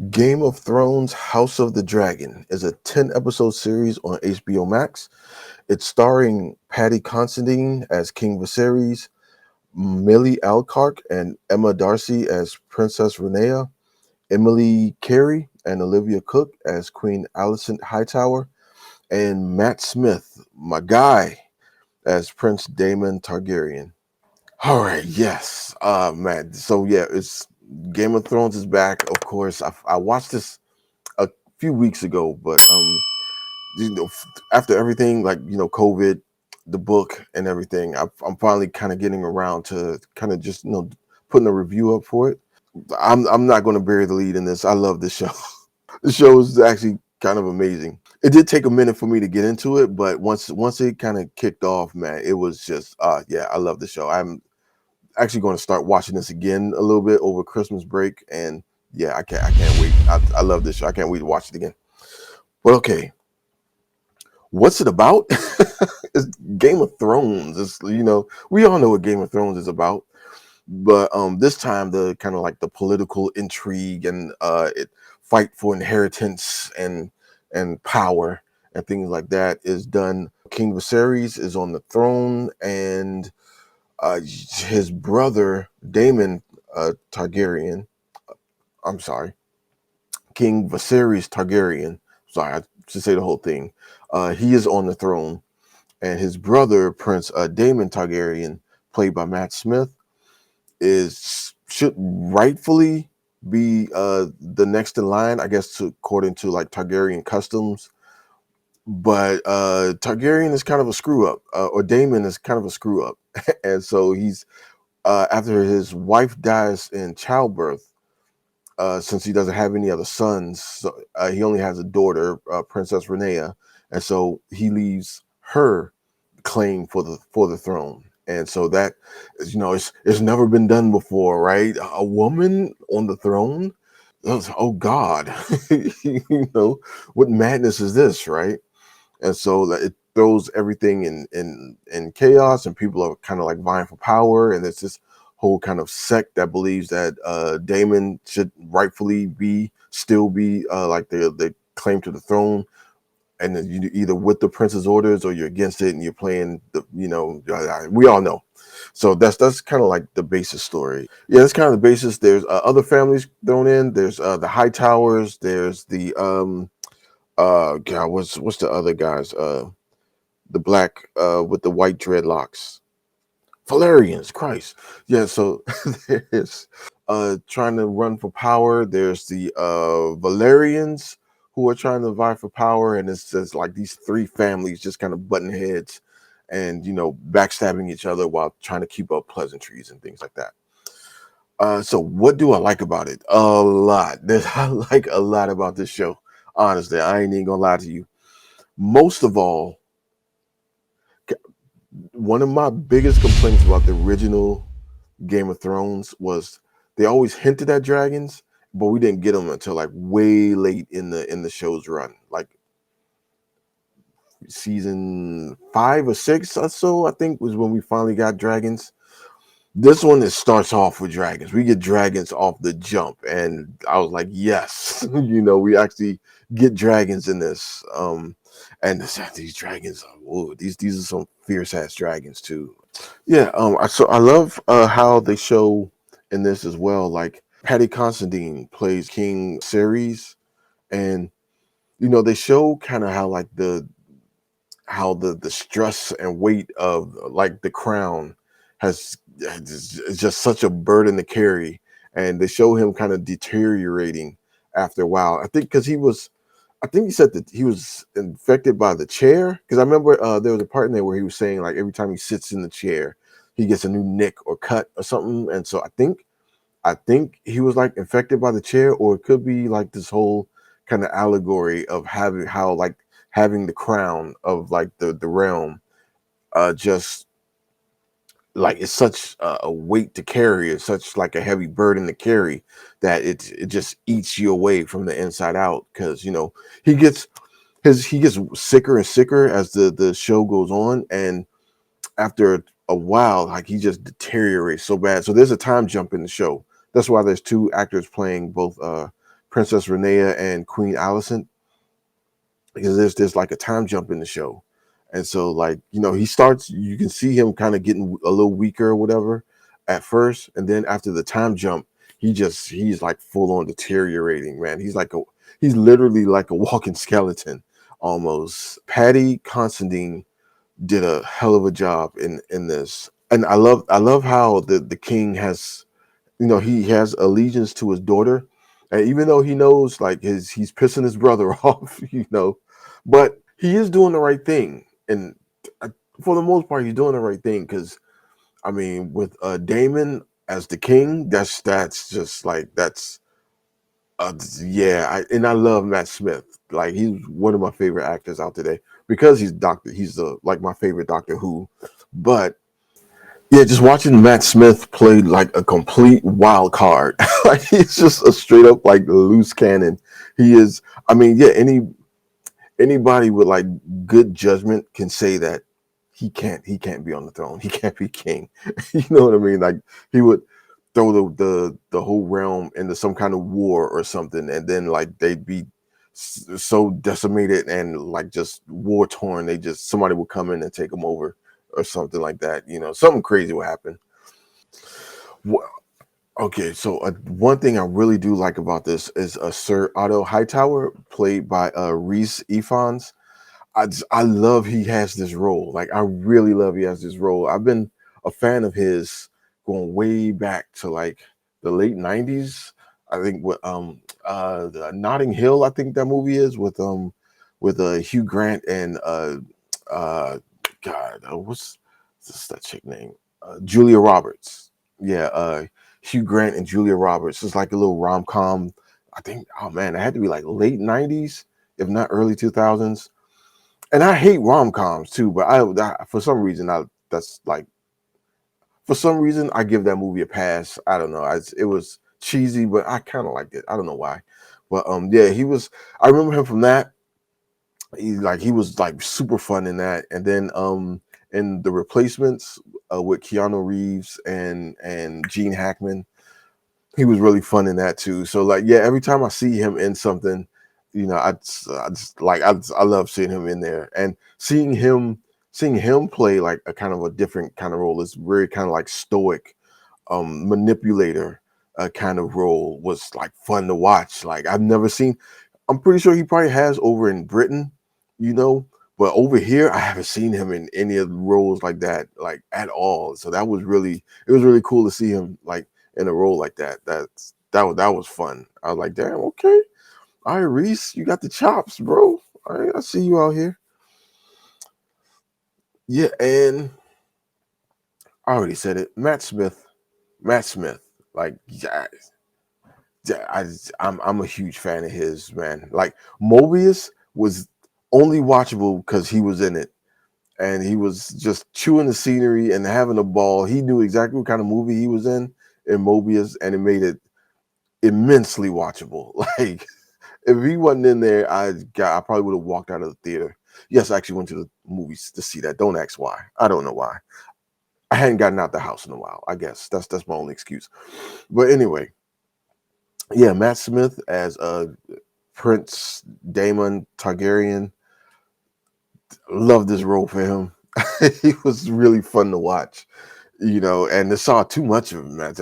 Game of Thrones House of the Dragon is a 10-episode series on HBO Max. It's starring Paddy Considine as King Viserys, Millie Alcock and Emma Darcy as Princess Rhaenyra, Emily Carey and Olivia Cook as Queen Alicent Hightower, and Matt Smith, my guy, as Prince Daemon Targaryen. All right, yes, man. So yeah, it's Game of Thrones is back. Of course, I watched this a few weeks ago, but after everything, like COVID, the book and everything, I'm finally kind of getting around to kind of just putting a review up for it. I'm not going to bury the lead in this. I love this show. The show is actually kind of amazing. It did take a minute for me to get into it, but once it kind of kicked off, man, it was just yeah, I love the show. I'm actually going to start watching this again a little bit over Christmas break, and yeah, I can't wait. I love this show. I can't wait to watch it again. But okay, what's it about? It's Game of Thrones. It's we all know what Game of Thrones is about, but this time the kind of like the political intrigue and it fight for inheritance and power and things like that is done. King Viserys is on the throne, and his brother Daemon Targaryen. I'm sorry, King Viserys Targaryen. Sorry, I should say the whole thing. He is on the throne, and his brother Prince Daemon Targaryen, played by Matt Smith, is should rightfully be the next in line, I guess, according to like Targaryen customs. But Targaryen is kind of a screw up, or Daemon is kind of a screw up, and so he's after his wife dies in childbirth. Since he doesn't have any other sons, so, he only has a daughter, Princess Rhaenyra, and so he leaves her claim for the throne. And so that it's never been done before, right? A woman on the throne. Oh God, what madness is this, right? And so it throws everything in chaos, and people are kind of like vying for power, and it's this whole kind of sect that believes that Damon should rightfully still be like the claim to the throne, and then you either with the prince's orders or you're against it, and you're playing we all know. So that's kind of like the basis story. Yeah, that's kind of the basis. There's other families thrown in. There's the High Towers. There's the God, what's the other guys? The black with the white dreadlocks. Valerians, Christ. Yeah, so there's trying to run for power. There's the Valerians who are trying to vie for power, and it's just like these three families just kind of butting heads and backstabbing each other while trying to keep up pleasantries and things like that. So what do I like about it? A lot. I like a lot about this show. Honestly, I ain't even gonna lie to you. Most of all, one of my biggest complaints about the original Game of Thrones was they always hinted at dragons, but we didn't get them until like way late in the show's run, like season 5 or 6 or so. I think was when we finally got dragons. This one, it starts off with dragons. We get dragons off the jump, and I was like, yes, we actually get dragons in this. And these dragons, these are some fierce ass dragons too. Yeah, I love how they show in this as well. Like Paddy Considine plays King Ceres, and they show kind of how like the stress and weight of like the crown is just such a burden to carry, and they show him kind of deteriorating after a while. I think because I think he said that he was infected by the chair. Because I remember there was a part in there where he was saying like every time he sits in the chair, he gets a new nick or cut or something. And so I think he was like infected by the chair, or it could be like this whole kind of allegory of having the crown of like the realm, just like it's such a weight to carry, it's such like a heavy burden to carry that it just eats you away from the inside out. Because he gets he gets sicker and sicker as the show goes on, and after a while, like he just deteriorates so bad. So there's a time jump in the show. That's why there's two actors playing both Princess Renea and Queen Alicent, because there's like a time jump in the show. And so, like, he starts, you can see him kind of getting a little weaker or whatever at first, and then after the time jump, he's like full on deteriorating, man. He's literally like a walking skeleton almost. Patty Considine did a hell of a job in this. And I love how the king has, he has allegiance to his daughter, and even though he knows like he's pissing his brother off, but he is doing the right thing, and uh, for the most part, he's doing the right thing because I mean, with Damon as the king, that's just like that's yeah, and I love Matt Smith. Like he's one of my favorite actors out today because he's the like my favorite Doctor Who, but yeah, just watching Matt Smith play like a complete wild card. Like he's just a straight up like loose cannon. He is. I mean, yeah, anybody with like good judgment can say that he can't be on the throne. He can't be king. You know what I mean? Like he would throw the whole realm into some kind of war or something, and then like they'd be so decimated and like just war torn. Somebody would come in and take them over or something like that. Something crazy would happen. Wh- Okay, so one thing I really do like about this is Sir Otto Hightower, played by Reese Ifans. I love he has this role. Like I really love he has this role. I've been a fan of his going way back to like the late '90s. I think with the Notting Hill. I think that movie is with Hugh Grant and uh God what's that chick name? Julia Roberts. Yeah, Hugh Grant and Julia Roberts. It's like a little rom com. I think. Oh man, it had to be like late '90s, if not early 2000s. And I hate rom coms too, but for some reason I give that movie a pass. I don't know. It was cheesy, but I kind of liked it. I don't know why, but yeah, he was. I remember him from that. He was like super fun in that, and then in the replacements with Keanu Reeves and Gene Hackman, he was really fun in that too. So like, yeah, every time I see him in something, I love seeing him in there and seeing him play like a kind of a different kind of role. It's very kind of like stoic, manipulator kind of role was like fun to watch. Like I've never seen. I'm pretty sure he probably has over in Britain, you know, but over here I haven't seen him in any of the roles like that, like at all. So it was really cool to see him like in a role like that. That was fun. I was like, damn, okay, all right, Reese, you got the chops, bro. All right, I see you out here. Yeah, and I already said it. Matt Smith, like, yeah, yeah, I'm a huge fan of his, man. Like Mobius was only watchable because he was in it, and he was just chewing the scenery and having a ball. He knew exactly what kind of movie he was in Mobius, and it made it immensely watchable. Like if he wasn't in there, I probably would have walked out of the theater. Yes, I actually went to the movies to see that. Don't ask why. I don't know why. I hadn't gotten out the house in a while. I guess that's my only excuse. But anyway, yeah, Matt Smith as Prince Daemon Targaryen. Love this role for him. He was really fun to watch, and I saw too much of him, man.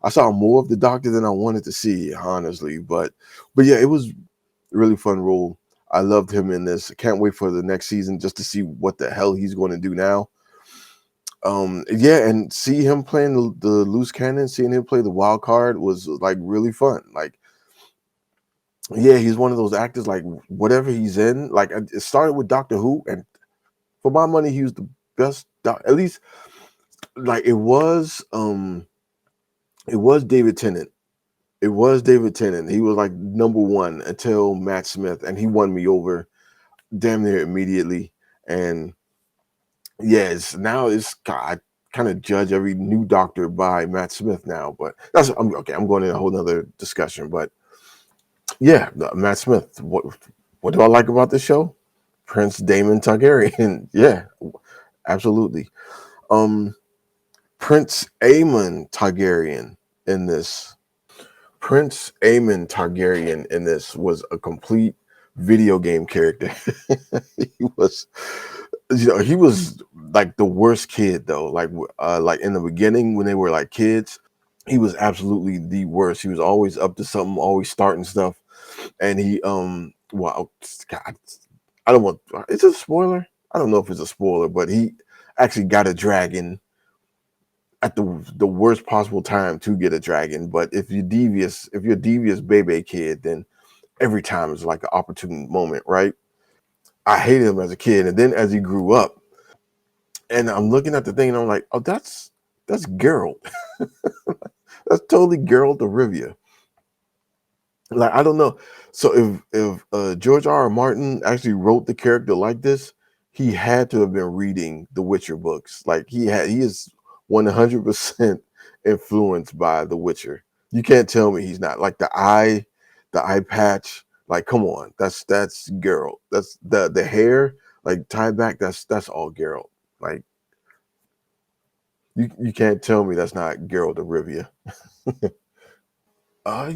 I saw more of the Doctor than I wanted to see, honestly. But yeah, it was really fun role. I loved him in this. I can't wait for the next season just to see what the hell he's going to do now. Yeah, and see him playing the loose cannon, seeing him play the wild card was like really fun. Like, yeah, he's one of those actors. Like whatever he's in, like it started with Doctor Who, and for my money, he was the best. At least, like it was David Tennant. It was David Tennant. He was like number one until Matt Smith, and he won me over damn near immediately. And yes, now I kind of judge every new Doctor by Matt Smith now, but okay. I'm going in a whole nother discussion, but yeah, Matt Smith. What do I like about the show? Prince Daemon Targaryen. Yeah, absolutely. Um, Prince Aemon Targaryen in this. Prince Aemon Targaryen in this was a complete video game character. he was, he was like the worst kid though. Like in the beginning when they were like kids, he was absolutely the worst. He was always up to something, always starting stuff, and well, God, I don't want. Is it a spoiler? I don't know if it's a spoiler, but he actually got a dragon at the worst possible time to get a dragon. But if you're a devious baby kid, then every time is like an opportune moment, right? I hated him as a kid, and then as he grew up, and I'm looking at the thing, and I'm like, oh, that's Geralt. That's totally Geralt of Rivia. Like I don't know. So if George R. R. Martin actually wrote the character like this, he had to have been reading the Witcher books. Like he is 100% influenced by the Witcher. You can't tell me he's not. Like the eye patch. Like come on, that's Geralt. That's the hair like tied back. That's all Geralt. Like you can't tell me that's not Geralt of Rivia.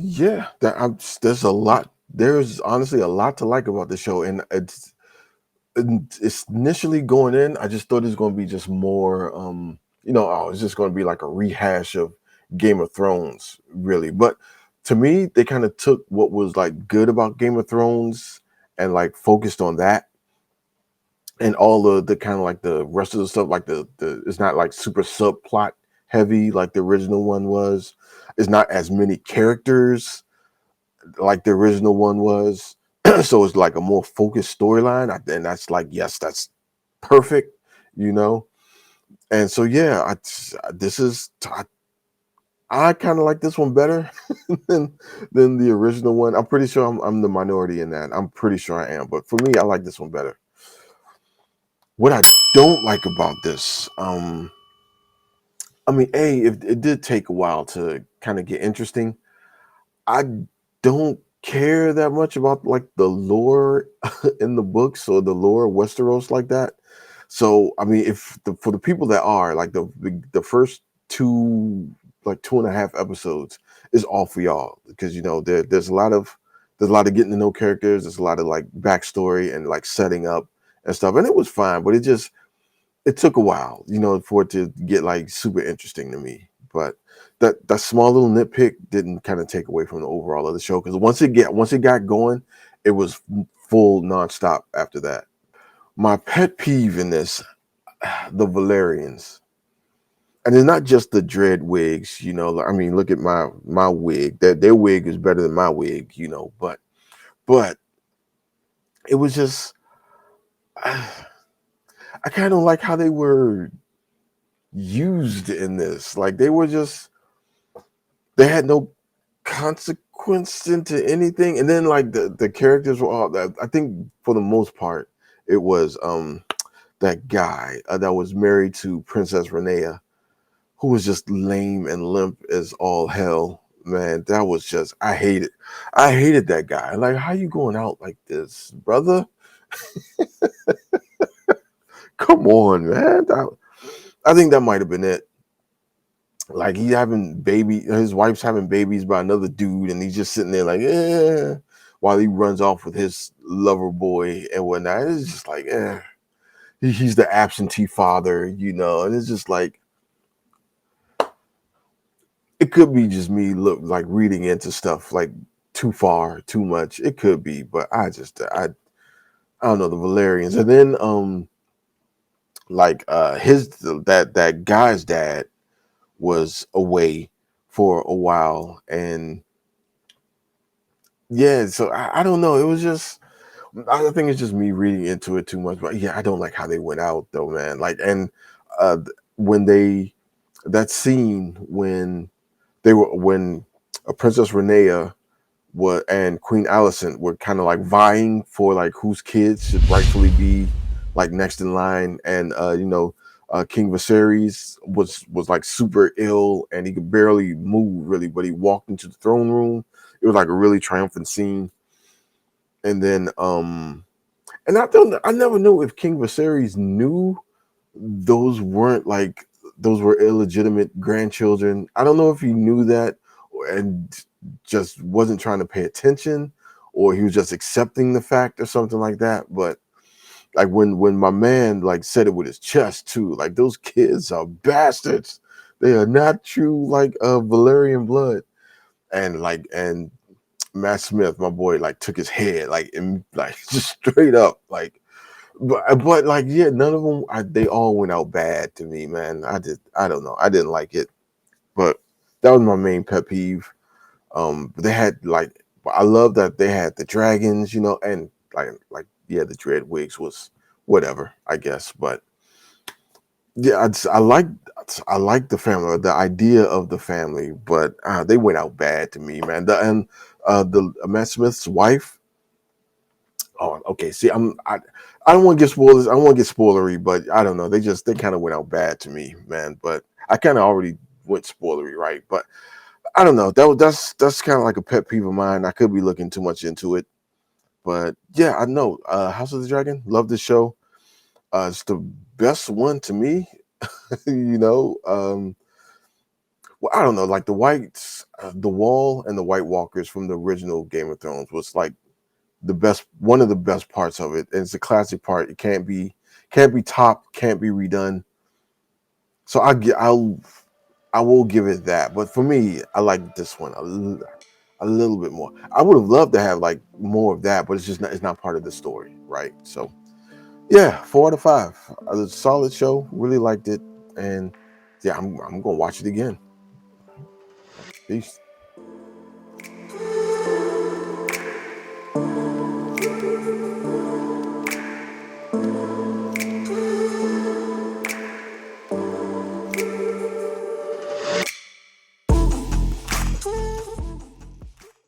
Yeah, there's a lot. There's honestly a lot to like about the show, and it's initially going in. I just thought it was going to be just more, oh, it's just going to be like a rehash of Game of Thrones, really. But to me, they kind of took what was like good about Game of Thrones and like focused on that, and all the kind of like the rest of the stuff, like the it's not like super subplot heavy like the original one was. It's not as many characters like the original one was. So it's like a more focused storyline. And that's like, yes, that's perfect, you know? And so, yeah, this is, I kind of like this one better than the original one. I'm pretty sure I'm the minority in that. I'm pretty sure I am. But for me, I like this one better. What I don't like about this, I mean, it did take a while to kind of get interesting. I don't care that much about like the lore in the books or the lore of Westeros like that. So I mean, for the people that are like the first two and a half episodes is all for y'all because there's a lot of getting to know characters. There's a lot of like backstory and like setting up and stuff, and it was fine, but it took a while, for it to get like super interesting to me. But that small little nitpick didn't kind of take away from the overall of the show because once it got going, it was full nonstop after that. My pet peeve in this, the Valerians, and it's not just the dread wigs. I mean, look at my wig. Their wig is better than my wig. But it was just I kind of like how they were used in this. Like they had no consequence into anything. And then like the characters were all that. I think for the most part, it was that guy that was married to Princess Renea, who was just lame and limp as all hell. Man, that was just I hated that guy. Like, how you going out like this, brother? Come on, man. I think that might have been it. Like his wife's having babies by another dude, and he's just sitting there like, while he runs off with his lover boy and whatnot. It's just like, he's the absentee father, and it's just like it could be just me like reading into stuff like too far, too much. It could be, but I don't know the Valerians, and then like that guy's dad was away for a while, and yeah, so I don't know. It was just I think it's just me reading into it too much. But yeah, I don't like how they went out though, man. Like and when that scene when Princess Renea and Queen Alicent were kind of like vying for like whose kids should rightfully be like next in line, and King Viserys was like super ill and he could barely move really, but he walked into the throne room. It was like a really triumphant scene. And then and I never knew if King Viserys knew those weren't like those were illegitimate grandchildren. I don't know if he knew that, and just wasn't trying to pay attention, or he was just accepting the fact or something like that. But like when my man like said it with his chest too, like those kids are bastards. They are not true like Valerian blood. And Matt Smith, my boy, like took his head like and like just straight up like. But like yeah, none of them. They all went out bad to me, man. I don't know. I didn't like it, but that was my main pet peeve. They had like I love that they had the dragons, and like yeah, the Dreadwigs was whatever, I guess. But yeah, I like the family, the idea of the family, but they went out bad to me, man. The Matt Smith's wife. Oh, okay. See, I don't want to get spoilers. I don't want to get spoilery, but I don't know. They kind of went out bad to me, man. But I kind of already went spoilery, right? But I don't know. That's kind of like a pet peeve of mine. I could be looking too much into it, but yeah, I know. House of the Dragon, love this show. It's the best one to me. you know, well, I don't know. Like the Whites, the Wall, and the White Walkers from the original Game of Thrones was like the best, one of the best parts of it. And it's a classic part. It can't be topped, can't be redone. So I will give it that. But for me, I like this one a little bit more. I would have loved to have like more of that, but it's not part of the story, right? So yeah, 4 out of 5. A solid show. Really liked it, and yeah, I'm gonna watch it again. Peace.